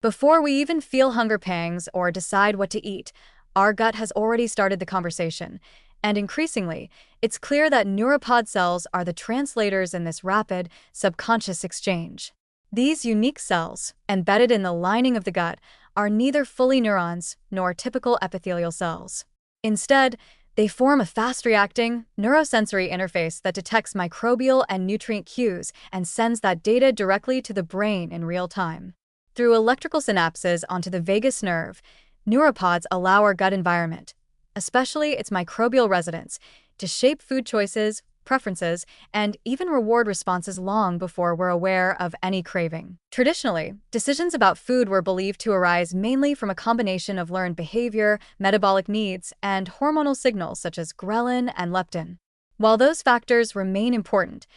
Before we even feel hunger pangs or decide what to eat, our gut has already started the conversation. And increasingly, it's clear that neuropod cells are the translators in this rapid, subconscious exchange. These unique cells, embedded in the lining of the gut, are neither fully neurons nor typical epithelial cells. Instead, they form a fast-reacting, neurosensory interface that detects microbial and nutrient cues and sends that data directly to the brain in real time. Through electrical synapses onto the vagus nerve, neuropods allow our gut environment, especially its microbial residents, to shape food choices, preferences, and even reward responses long before we're aware of any craving. Traditionally, decisions about food were believed to arise mainly from a combination of learned behavior, metabolic needs, and hormonal signals such as ghrelin and leptin. While those factors remain important,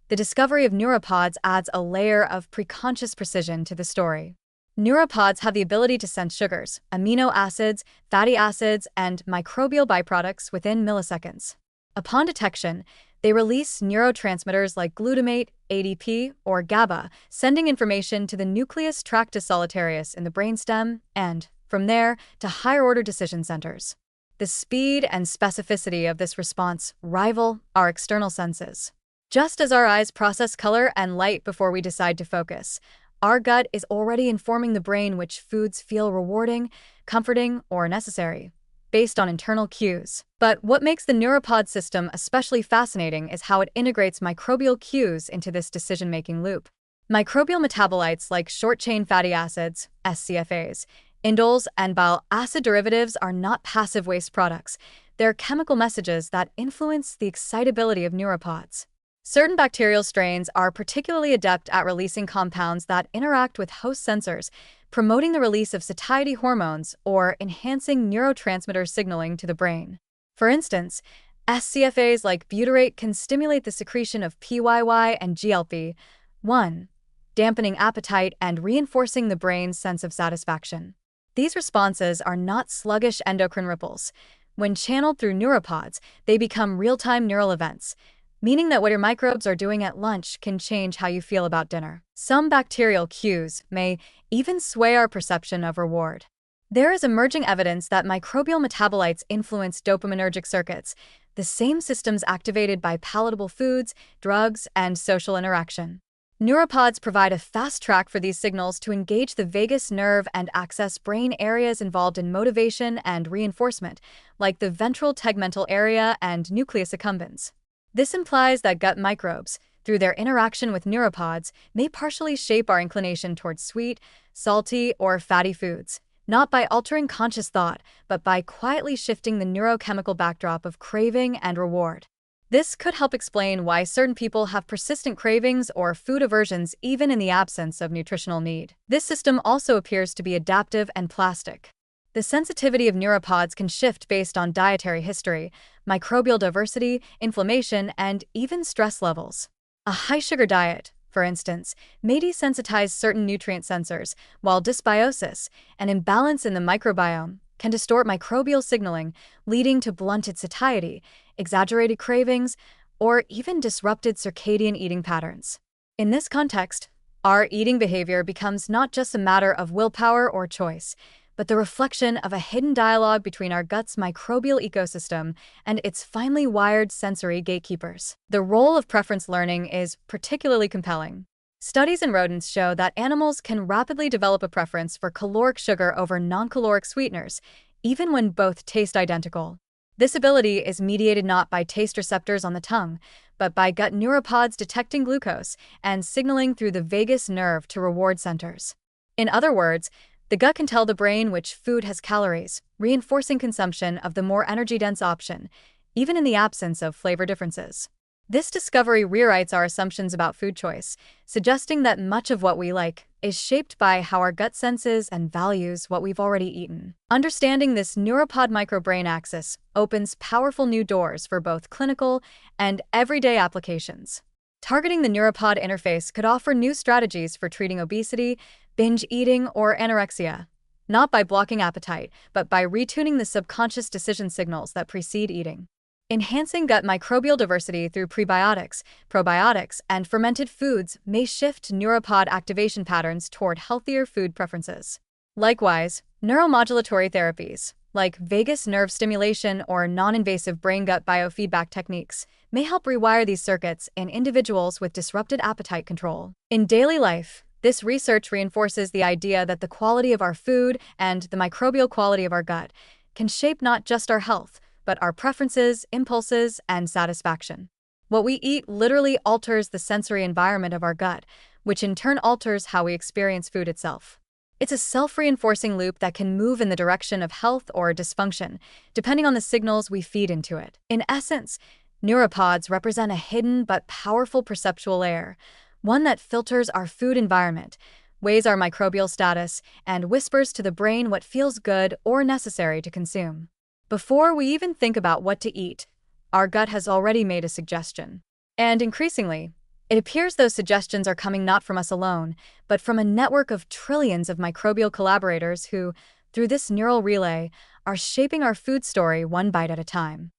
the discovery of neuropods adds a layer of preconscious precision to the story. Neuropods have the ability to sense sugars, amino acids, fatty acids, and microbial byproducts within milliseconds. Upon detection, they release neurotransmitters like glutamate, ADP, or GABA, sending information to the nucleus tractus solitarius in the brainstem and, from there, to higher-order decision centers. The speed and specificity of this response rival our external senses. Just as our eyes process color and light before we decide to focus, our gut is already informing the brain which foods feel rewarding, comforting, or necessary, based on internal cues. But what makes the neuropod system especially fascinating is how it integrates microbial cues into this decision-making loop. Microbial metabolites like short-chain fatty acids, SCFAs, indoles, and bile acid derivatives are not passive waste products. They're chemical messages that influence the excitability of neuropods. Certain bacterial strains are particularly adept at releasing compounds that interact with host sensors, promoting the release of satiety hormones or enhancing neurotransmitter signaling to the brain. For instance, SCFAs like butyrate can stimulate the secretion of PYY and GLP-1, dampening appetite and reinforcing the brain's sense of satisfaction. These responses are not sluggish endocrine ripples. When channeled through neuropods, they become real-time neural events, meaning that what your microbes are doing at lunch can change how you feel about dinner. Some bacterial cues may even sway our perception of reward. There is emerging evidence that microbial metabolites influence dopaminergic circuits, the same systems activated by palatable foods, drugs, and social interaction. Neuropods provide a fast track for these signals to engage the vagus nerve and access brain areas involved in motivation and reinforcement, like the ventral tegmental area and nucleus accumbens. This implies that gut microbes, through their interaction with neuropods, may partially shape our inclination towards sweet, salty, or fatty foods, not by altering conscious thought, but by quietly shifting the neurochemical backdrop of craving and reward. This could help explain why certain people have persistent cravings or food aversions even in the absence of nutritional need. This system also appears to be adaptive and plastic. The sensitivity of neuropods can shift based on dietary history, microbial diversity, inflammation, and even stress levels. A high-sugar diet, for instance, may desensitize certain nutrient sensors, while dysbiosis, an imbalance in the microbiome, can distort microbial signaling, leading to blunted satiety, exaggerated cravings, or even disrupted circadian eating patterns. In this context, our eating behavior becomes not just a matter of willpower or choice, but the reflection of a hidden dialogue between our gut's microbial ecosystem and its finely wired sensory gatekeepers. The role of preference learning is particularly compelling. Studies in rodents show that animals can rapidly develop a preference for caloric sugar over non-caloric sweeteners, even when both taste identical. This ability is mediated not by taste receptors on the tongue, but by gut neuropods detecting glucose and signaling through the vagus nerve to reward centers. In other words, the gut can tell the brain which food has calories, reinforcing consumption of the more energy-dense option, even in the absence of flavor differences. This discovery rewrites our assumptions about food choice, suggesting that much of what we like is shaped by how our gut senses and values what we've already eaten. Understanding this neuropod microbrain axis opens powerful new doors for both clinical and everyday applications. Targeting the neuropod interface could offer new strategies for treating obesity, binge eating, or anorexia, not by blocking appetite, but by retuning the subconscious decision signals that precede eating. Enhancing gut microbial diversity through prebiotics, probiotics, and fermented foods may shift neuropod activation patterns toward healthier food preferences. Likewise, neuromodulatory therapies, like vagus nerve stimulation or non-invasive brain-gut biofeedback techniques, may help rewire these circuits in individuals with disrupted appetite control. In daily life, this research reinforces the idea that the quality of our food and the microbial quality of our gut can shape not just our health, but our preferences, impulses, and satisfaction. What we eat literally alters the sensory environment of our gut, which in turn alters how we experience food itself. It's a self-reinforcing loop that can move in the direction of health or dysfunction, depending on the signals we feed into it. In essence, neuropods represent a hidden but powerful perceptual layer, one that filters our food environment, weighs our microbial status, and whispers to the brain what feels good or necessary to consume. Before we even think about what to eat, our gut has already made a suggestion. And increasingly, it appears those suggestions are coming not from us alone, but from a network of trillions of microbial collaborators who, through this neural relay, are shaping our food story one bite at a time.